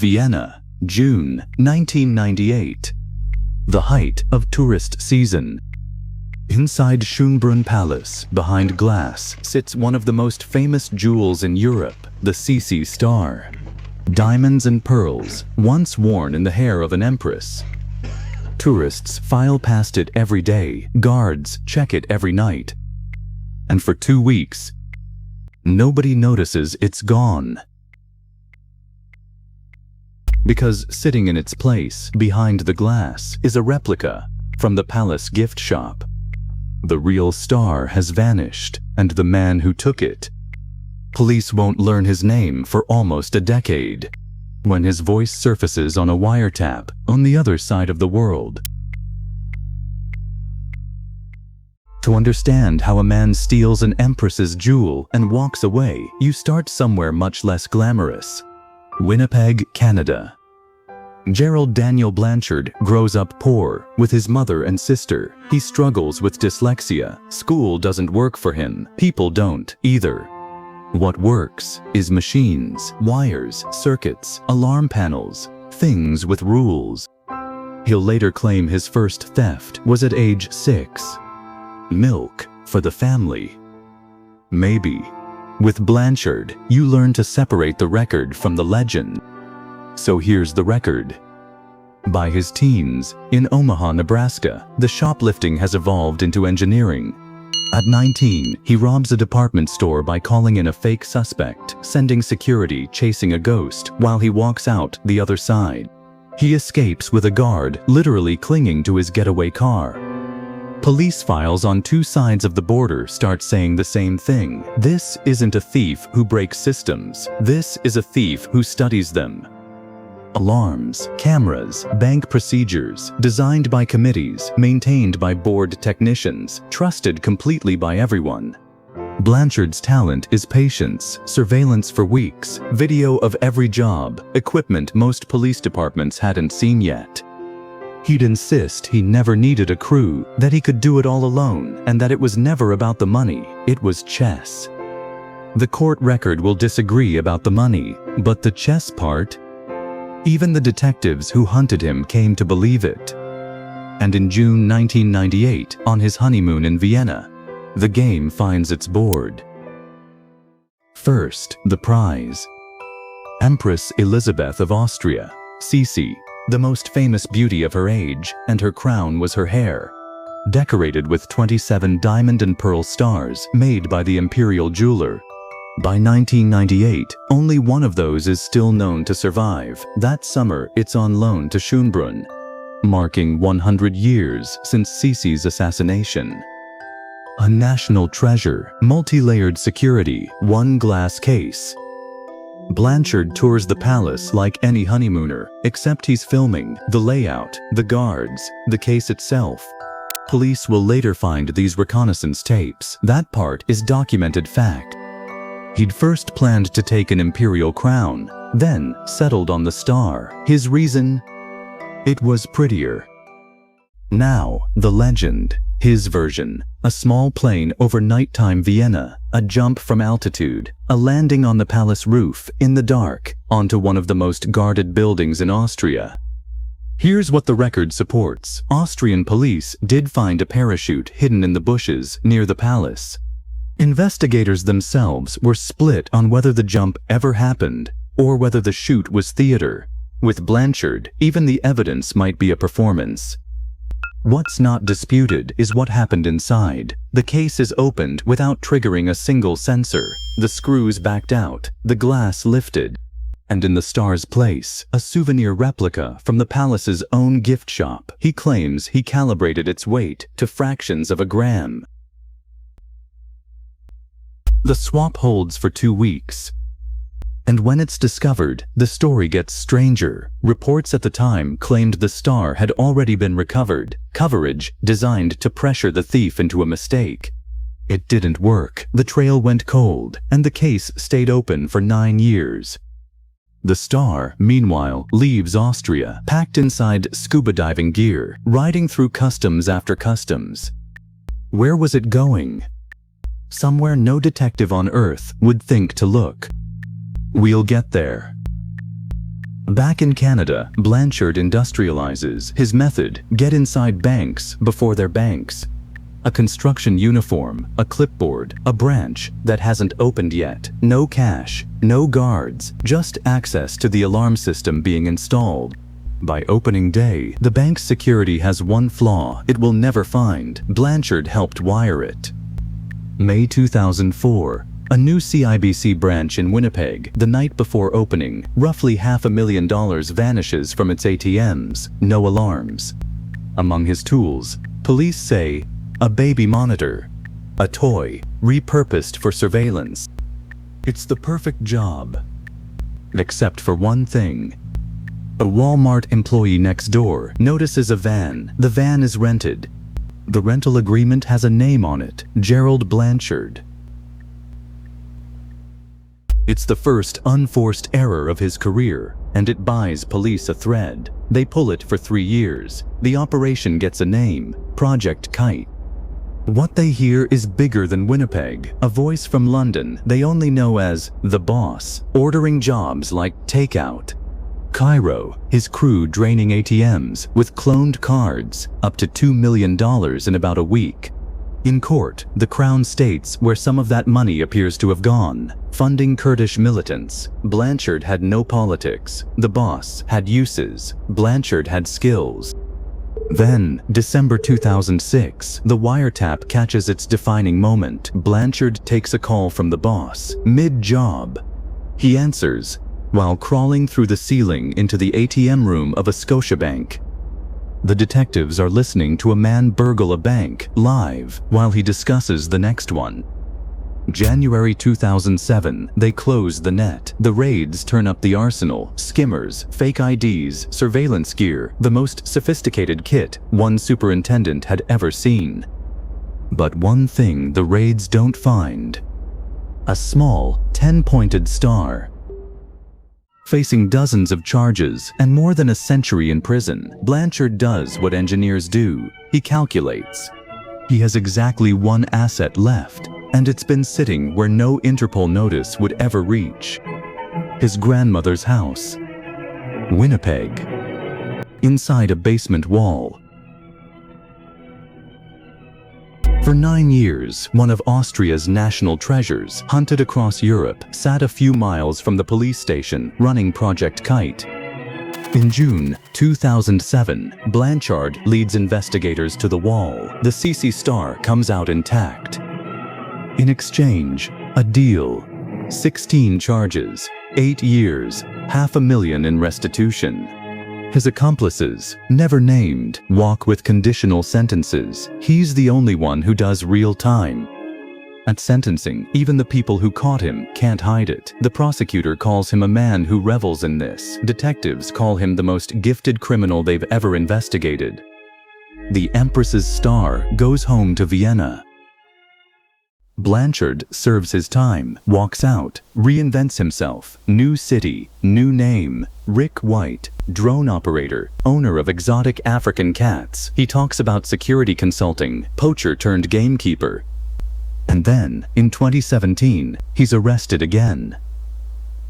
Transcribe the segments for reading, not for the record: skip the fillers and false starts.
Vienna, June 1998. The height of tourist season. Inside Schönbrunn Palace, behind glass, sits one of the most famous jewels in Europe, the Sisi Star. Diamonds and pearls, once worn in the hair of an empress. Tourists file past it every day, guards check it every night. And for 2 weeks, nobody notices it's gone. Because sitting in its place, behind the glass, is a replica from the palace gift shop. The real star has vanished, and the man who took it. Police won't learn his name for almost a decade, when his voice surfaces on a wiretap on the other side of the world. To understand how a man steals an empress's jewel and walks away, you start somewhere much less glamorous. Winnipeg, Canada. Gerald Blanchard grows up poor with his mother and sister. He struggles with dyslexia. School doesn't work for him. People don't either. What works is machines, wires, circuits, alarm panels, things with rules. He'll later claim his first theft was at age 6. Milk for the family. Maybe. With Blanchard, you learn to separate the record from the legend. So here's the record. By his teens, in Omaha, Nebraska, the shoplifting has evolved into engineering. At 19, he robs a department store by calling in a fake suspect, sending security chasing a ghost while he walks out the other side. He escapes with a guard literally clinging to his getaway car. Police files on 2 sides of the border start saying the same thing. This isn't a thief who breaks systems. This is a thief who studies them. Alarms, cameras, bank procedures, designed by committees, maintained by bored technicians, trusted completely by everyone. Blanchard's talent is patience, surveillance for weeks, video of every job, equipment most police departments hadn't seen yet. He'd insist he never needed a crew, that he could do it all alone, and that it was never about the money, it was chess. The court record will disagree about the money, but the chess part? Even the detectives who hunted him came to believe it. And in June 1998, on his honeymoon in Vienna, the game finds its board. First, the prize. Empress Elizabeth of Austria, Sisi, the most famous beauty of her age, and her crown was her hair, decorated with 27 diamond and pearl stars made by the imperial jeweler. By 1998, only one of those is still known to survive. That summer, it's on loan to Schönbrunn, marking 100 years since Sisi's assassination. A national treasure, multi-layered security, one glass case. Blanchard tours the palace like any honeymooner, except he's filming the layout, the guards, the case itself. Police will later find these reconnaissance tapes. That part is documented fact. He'd first planned to take an imperial crown, then settled on the star. His reason? It was prettier. Now, the legend. His version. A small plane over nighttime Vienna, a jump from altitude, a landing on the palace roof, in the dark, onto one of the most guarded buildings in Austria. Here's what the record supports. Austrian police did find a parachute hidden in the bushes near the palace. Investigators themselves were split on whether the jump ever happened or whether the shoot was theater. With Blanchard, even the evidence might be a performance. What's not disputed is what happened inside. The case is opened without triggering a single sensor. The screws backed out, the glass lifted. And in the star's place, a souvenir replica from the palace's own gift shop. He claims he calibrated its weight to fractions of a gram. The swap holds for 2 weeks. And when it's discovered, the story gets stranger. Reports at the time claimed the star had already been recovered, coverage designed to pressure the thief into a mistake. It didn't work. The trail went cold, and the case stayed open for 9 years. The star, meanwhile, leaves Austria, packed inside scuba diving gear, riding through customs after customs. Where was it going? Somewhere no detective on Earth would think to look. We'll get there. Back in Canada, Blanchard industrializes his method: get inside banks before they're banks. A construction uniform, a clipboard, a branch that hasn't opened yet. No cash, no guards, just access to the alarm system being installed. By opening day, the bank's security has one flaw it will never find. Blanchard helped wire it. May 2004. A new CIBC branch in Winnipeg, the night before opening, roughly $500,000 vanishes from its ATMs. No alarms. Among his tools, police say, a baby monitor, a toy repurposed for surveillance. It's the perfect job. Except for one thing. A Walmart employee next door notices a van. The van is rented. The rental agreement has a name on it: Gerald Blanchard. It's the first unforced error of his career, and it buys police a thread. They pull it for 3 years. The operation gets a name: Project Kite. What they hear is bigger than Winnipeg, a voice from London they only know as the boss, ordering jobs like takeout. Cairo, his crew draining ATMs with cloned cards, up to $2 million in about a week. In court, the Crown states where some of that money appears to have gone: funding Kurdish militants. Blanchard had no politics. The boss had uses. Blanchard had skills. Then, December 2006, the wiretap catches its defining moment. Blanchard takes a call from the boss, mid-job. He answers while crawling through the ceiling into the ATM room of a Scotiabank. The detectives are listening to a man burgle a bank live while he discusses the next one. January 2007, they close the net. The raids turn up the arsenal: skimmers, fake IDs, surveillance gear, the most sophisticated kit one superintendent had ever seen. But one thing the raids don't find: a small, 10-pointed star. Facing dozens of charges and more than a century in prison, Blanchard does what engineers do. He calculates. He has exactly one asset left, and it's been sitting where no Interpol notice would ever reach: his grandmother's house. Winnipeg. Inside a basement wall. For 9 years, one of Austria's national treasures, hunted across Europe, sat a few miles from the police station running Project Kite. In June 2007, Blanchard leads investigators to the wall. The Sisi Star comes out intact. In exchange, a deal: 16 charges, 8 years, $500,000 in restitution. His accomplices, never named, walk with conditional sentences. He's the only one who does real time. At sentencing, even the people who caught him can't hide it. The prosecutor calls him a man who revels in this. Detectives call him the most gifted criminal they've ever investigated. The Empress's star goes home to Vienna. Blanchard serves his time, walks out, reinvents himself. New city, new name: Rick White, drone operator, owner of exotic African cats. He talks about security consulting, poacher turned gamekeeper. And then, in 2017, he's arrested again.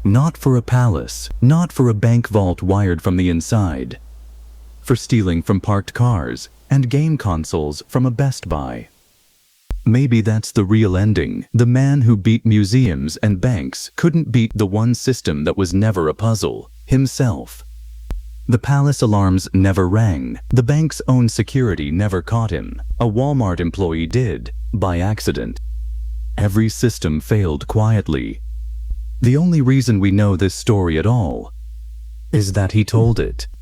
Not for a palace, not for a bank vault wired from the inside. For stealing from parked cars and game consoles from a Best Buy. Maybe that's the real ending. The man who beat museums and banks couldn't beat the one system that was never a puzzle: himself. The palace alarms never rang. The bank's own security never caught him. A Walmart employee did, by accident. Every system failed quietly. The only reason we know this story at all is that he told it.